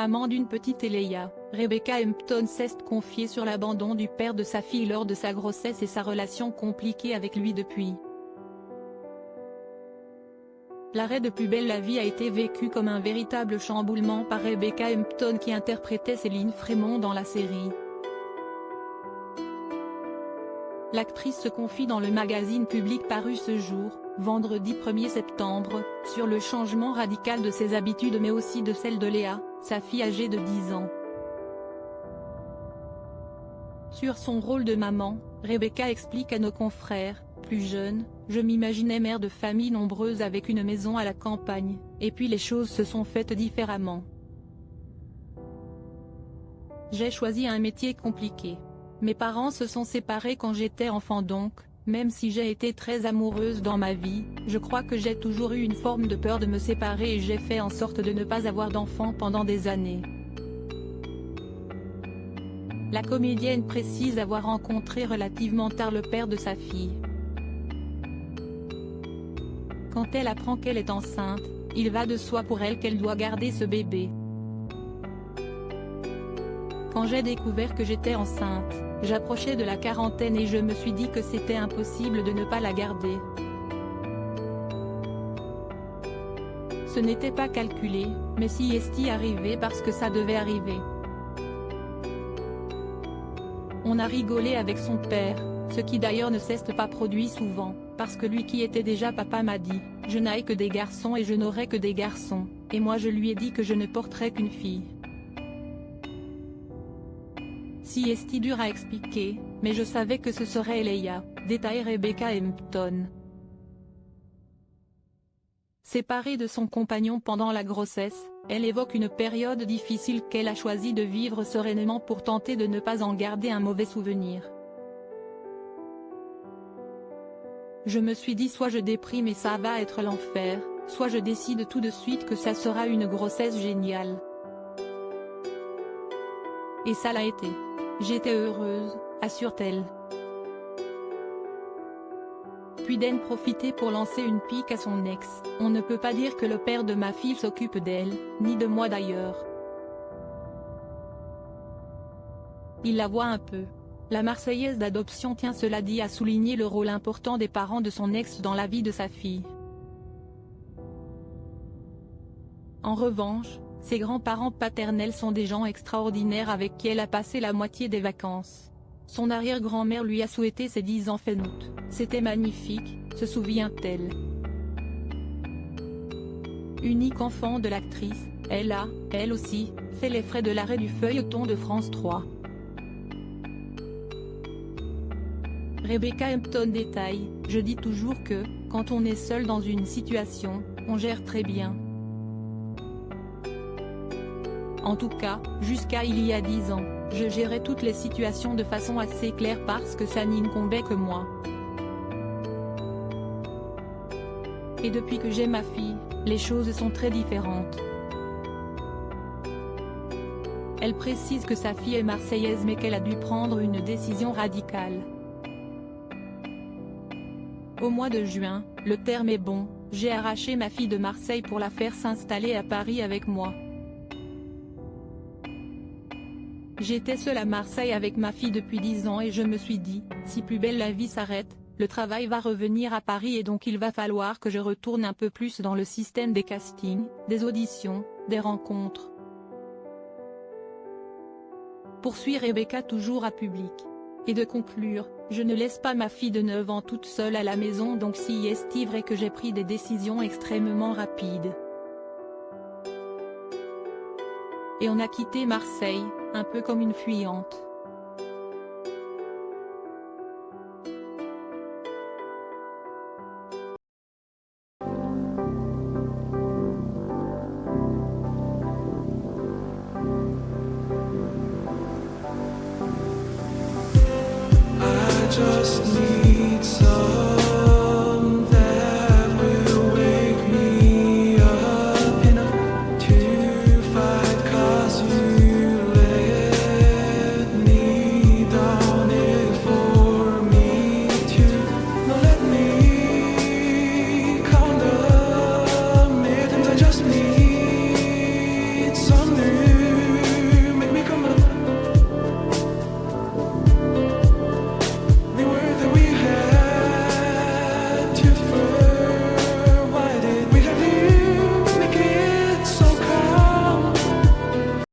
Maman d'une petite Eleya, Rebecca Hampton s'est confiée sur l'abandon du père de sa fille lors de sa grossesse et sa relation compliquée avec lui depuis. L'arrêt de Plus belle la vie a été vécu comme un véritable chamboulement par Rebecca Hampton qui interprétait Céline Frémont dans la série. L'actrice se confie dans le magazine Public paru ce jour, vendredi 1er septembre, sur le changement radical de ses habitudes mais aussi de celles de Léa, sa fille âgée de 10 ans. Sur son rôle de maman, Rebecca explique à nos confrères, plus jeune, je m'imaginais mère de famille nombreuse avec une maison à la campagne, et puis les choses se sont faites différemment. J'ai choisi un métier compliqué. Mes parents se sont séparés quand j'étais enfant donc, même si j'ai été très amoureuse dans ma vie, je crois que j'ai toujours eu une forme de peur de me séparer et j'ai fait en sorte de ne pas avoir d'enfants pendant des années. La comédienne précise avoir rencontré relativement tard le père de sa fille. Quand elle apprend qu'elle est enceinte, il va de soi pour elle qu'elle doit garder ce bébé. Quand j'ai découvert que j'étais enceinte, j'approchais de la quarantaine et je me suis dit que c'était impossible de ne pas la garder. Ce n'était pas calculé, mais si est arrivé parce que ça devait arriver. On a rigolé avec son père, ce qui d'ailleurs ne s'est pas produit souvent, parce que lui qui était déjà papa m'a dit, je n'ai que des garçons et je n'aurai que des garçons, et moi je lui ai dit que je ne porterais qu'une fille. Si est dur à expliquer, mais je savais que ce serait Eleya, détaille Rebecca Hampton. Séparée de son compagnon pendant la grossesse, elle évoque une période difficile qu'elle a choisi de vivre sereinement pour tenter de ne pas en garder un mauvais souvenir. Je me suis dit soit je déprime et ça va être l'enfer, soit je décide tout de suite que ça sera une grossesse géniale. Et ça l'a été. J'étais heureuse, assure-t-elle. Puis d'en profiter pour lancer une pique à son ex, on ne peut pas dire que le père de ma fille s'occupe d'elle, ni de moi d'ailleurs. Il la voit un peu. La Marseillaise d'adoption tient cela dit à souligner le rôle important des parents de son ex dans la vie de sa fille. En revanche, ses grands-parents paternels sont des gens extraordinaires avec qui elle a passé la moitié des vacances. Son arrière-grand-mère lui a souhaité ses 10 ans fin août, c'était magnifique, se souvient-elle. Unique enfant de l'actrice, elle a, elle aussi, fait les frais de l'arrêt du feuilleton de France 3. Rebecca Hampton détaille, je dis toujours que, quand on est seul dans une situation, on gère très bien. En tout cas, jusqu'à il y a 10 ans, je gérais toutes les situations de façon assez claire parce que ça n'incombait que moi. Et depuis que j'ai ma fille, les choses sont très différentes. Elle précise que sa fille est marseillaise mais qu'elle a dû prendre une décision radicale. Au mois de juin, le terme est bon, j'ai arraché ma fille de Marseille pour la faire s'installer à Paris avec moi. J'étais seule à Marseille avec ma fille depuis 10 ans et je me suis dit, si Plus belle la vie s'arrête, le travail va revenir à Paris et donc il va falloir que je retourne un peu plus dans le système des castings, des auditions, des rencontres. Poursuit Rebecca toujours à Public. Et de conclure, je ne laisse pas ma fille de 9 ans toute seule à la maison donc si est vrai que j'ai pris des décisions extrêmement rapides. Et on a quitté Marseille, un peu comme une fuyante.